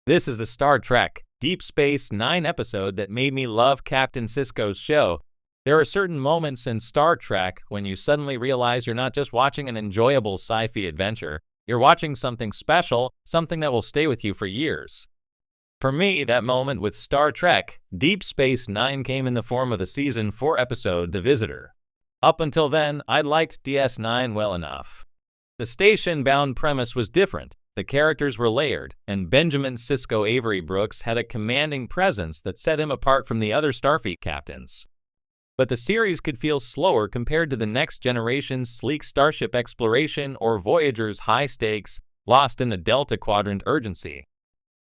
This is the Star Trek Deep Space Nine episode that made me love Captain Sisko's show. There are certain moments in Star Trek when you suddenly realize you're not just watching an enjoyable sci-fi adventure, you're watching something special, something that will stay with you for years. For me, that moment with Star Trek Deep Space Nine came in the form of the Season 4 episode The Visitor. Up until then, I liked DS9 well enough. The station-bound premise was different, the characters were layered, and Benjamin Sisko Avery Brooks had a commanding presence that set him apart from the other Starfleet captains. But the series could feel slower compared to the Next Generation's sleek starship exploration or Voyager's high-stakes, lost in the Delta Quadrant urgency.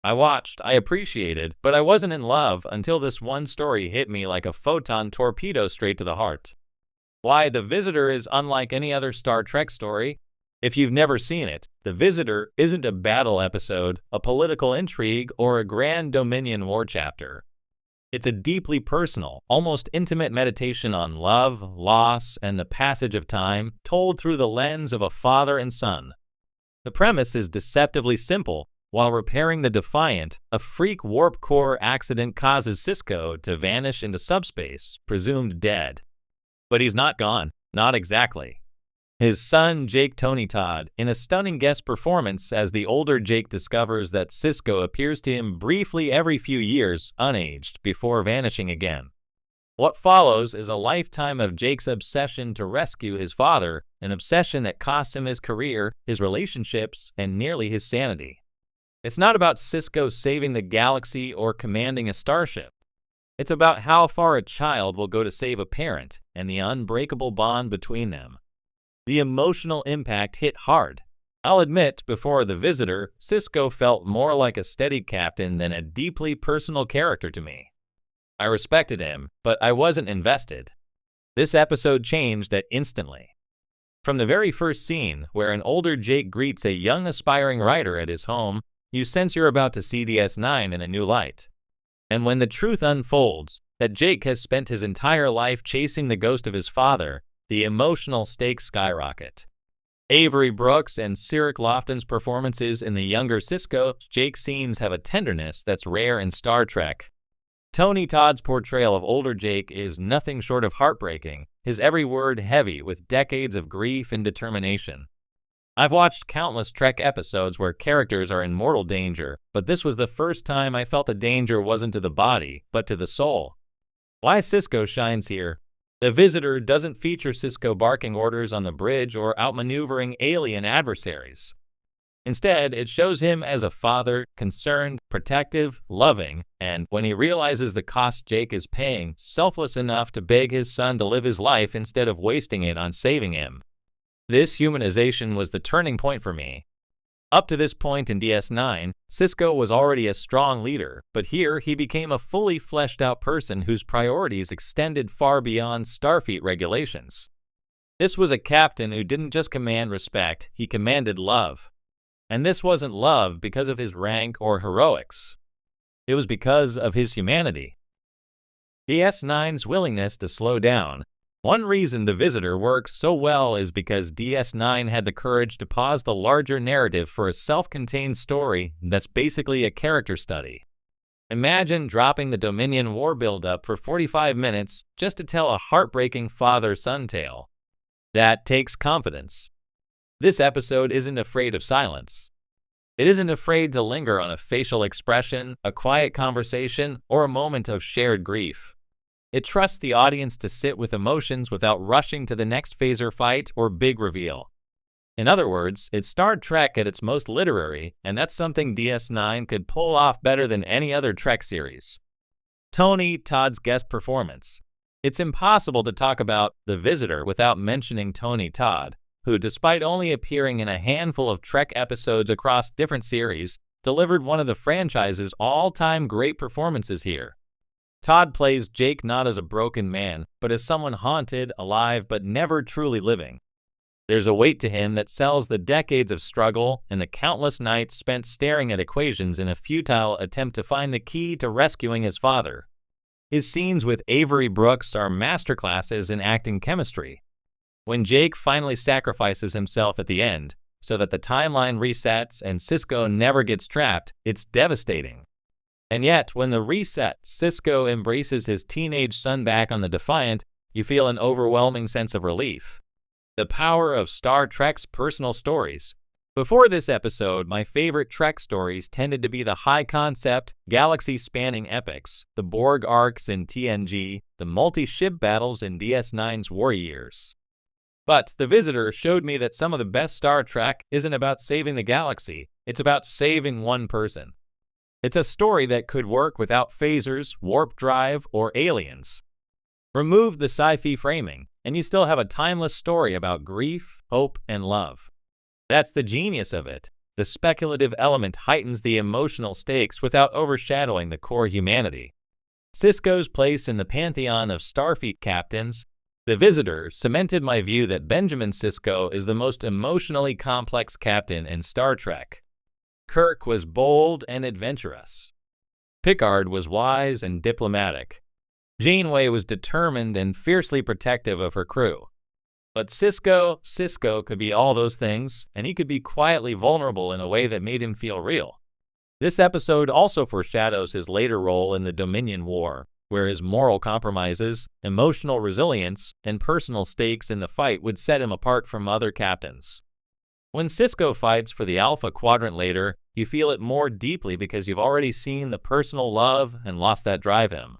I watched, I appreciated, but I wasn't in love until this one story hit me like a photon torpedo straight to the heart. Why The Visitor is unlike any other Star Trek story. If you've never seen it, The Visitor isn't a battle episode, a political intrigue, or a grand Dominion war chapter. It's a deeply personal, almost intimate meditation on love, loss, and the passage of time, told through the lens of a father and son. The premise is deceptively simple. While repairing the Defiant, a freak warp core accident causes Sisko to vanish into subspace, presumed dead. But he's not gone, not exactly. His son, Todd, in a stunning guest performance as the older Jake discovers that Sisko appears to him briefly every few years, unaged, before vanishing again. What follows is a lifetime of Jake's obsession to rescue his father, an obsession that costs him his career, his relationships, and nearly his sanity. It's not about Sisko saving the galaxy or commanding a starship. It's about how far a child will go to save a parent and the unbreakable bond between them. The emotional impact hit hard. I'll admit, before The Visitor, Sisko felt more like a steady captain than a deeply personal character to me. I respected him, but I wasn't invested. This episode changed that instantly. From the very first scene, where an older Jake greets a young aspiring writer at his home, you sense you're about to see DS9 in a new light. And when the truth unfolds, that Jake has spent his entire life chasing the ghost of his father, the emotional stakes skyrocket. Avery Brooks and Cirroc Lofton's performances in the younger Sisko Jake scenes have a tenderness that's rare in Star Trek. Todd's portrayal of older Jake is nothing short of heartbreaking, his every word heavy with decades of grief and determination. I've watched countless Trek episodes where characters are in mortal danger, but this was the first time I felt the danger wasn't to the body, but to the soul. Why Sisko shines here? The Visitor doesn't feature Sisko barking orders on the bridge or outmaneuvering alien adversaries. Instead, it shows him as a father, concerned, protective, loving, and, when he realizes the cost Jake is paying, selfless enough to beg his son to live his life instead of wasting it on saving him. This humanization was the turning point for me. Up to this point in DS9, Sisko was already a strong leader, but here he became a fully fleshed-out person whose priorities extended far beyond Starfleet regulations. This was a captain who didn't just command respect, he commanded love. And this wasn't love because of his rank or heroics. It was because of his humanity. DS9's willingness to slow down. One reason The Visitor works so well is because DS9 had the courage to pause the larger narrative for a self-contained story that's basically a character study. Imagine dropping the Dominion War build-up for 45 minutes just to tell a heartbreaking father-son tale. That takes confidence. This episode isn't afraid of silence. It isn't afraid to linger on a facial expression, a quiet conversation, or a moment of shared grief. It trusts the audience to sit with emotions without rushing to the next phaser fight or big reveal. In other words, it's Star Trek at its most literary, and that's something DS9 could pull off better than any other Trek series. Todd's guest performance. It's impossible to talk about The Visitor without mentioning Todd, who, despite only appearing in a handful of Trek episodes across different series, delivered one of the franchise's all-time great performances here. Todd plays Jake not as a broken man, but as someone haunted, alive, but never truly living. There's a weight to him that sells the decades of struggle and the countless nights spent staring at equations in a futile attempt to find the key to rescuing his father. His scenes with Avery Brooks are masterclasses in acting chemistry. When Jake finally sacrifices himself at the end, so that the timeline resets and Sisko never gets trapped, it's devastating. And yet, when the reset, Sisko embraces his teenage son back on the Defiant, you feel an overwhelming sense of relief. The power of Star Trek's personal stories. Before this episode, my favorite Trek stories tended to be the high-concept, galaxy-spanning epics, the Borg arcs in TNG, the multi-ship battles in DS9's War Years. But The Visitor showed me that some of the best Star Trek isn't about saving the galaxy, it's about saving one person. It's a story that could work without phasers, warp drive, or aliens. Remove the sci-fi framing, and you still have a timeless story about grief, hope, and love. That's the genius of it. The speculative element heightens the emotional stakes without overshadowing the core humanity. Sisko's place in the pantheon of Starfleet captains, The Visitor, cemented my view that Benjamin Sisko is the most emotionally complex captain in Star Trek. Kirk was bold and adventurous. Picard was wise and diplomatic. Janeway was determined and fiercely protective of her crew. But Sisko could be all those things, and he could be quietly vulnerable in a way that made him feel real. This episode also foreshadows his later role in the Dominion War, where his moral compromises, emotional resilience, and personal stakes in the fight would set him apart from other captains. When Sisko fights for the Alpha Quadrant later, you feel it more deeply because you've already seen the personal love and lost that drive him.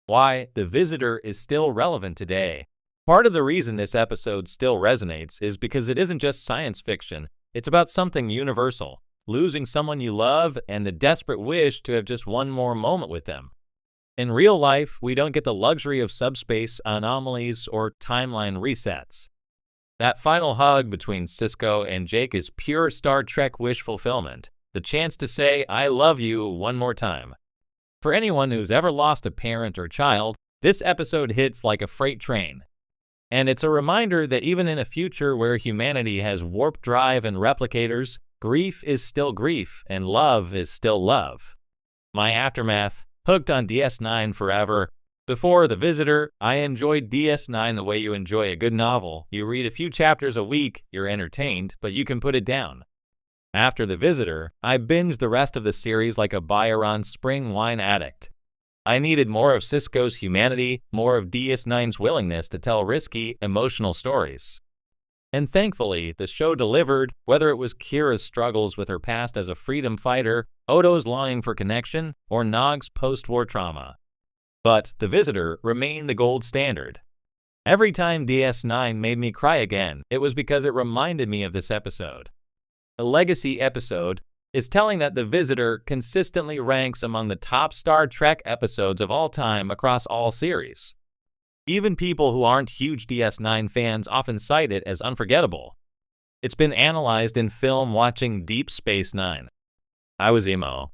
Why The Visitor is still relevant today. Part of the reason this episode still resonates is because it isn't just science fiction, it's about something universal, losing someone you love and the desperate wish to have just one more moment with them. In real life, we don't get the luxury of subspace anomalies or timeline resets. That final hug between Sisko and Jake is pure Star Trek wish fulfillment, the chance to say, "I love you" one more time. For anyone who's ever lost a parent or child, this episode hits like a freight train. And it's a reminder that even in a future where humanity has warp drive and replicators, grief is still grief and love is still love. My aftermath, hooked on DS9 forever. Before The Visitor, I enjoyed DS9 the way you enjoy a good novel. You read a few chapters a week, you're entertained, but you can put it down. After The Visitor, I binged the rest of the series like a Byron spring wine addict. I needed more of Sisko's humanity, more of DS9's willingness to tell risky, emotional stories. And thankfully, the show delivered, whether it was Kira's struggles with her past as a freedom fighter, Odo's longing for connection, or Nog's post-war trauma. But The Visitor remained the gold standard. Every time DS9 made me cry again, it was because it reminded me of this episode. A legacy episode is telling that The Visitor consistently ranks among the top Star Trek episodes of all time across all series. Even people who aren't huge DS9 fans often cite it as unforgettable. It's been analyzed in film watching Deep Space Nine. I was emo.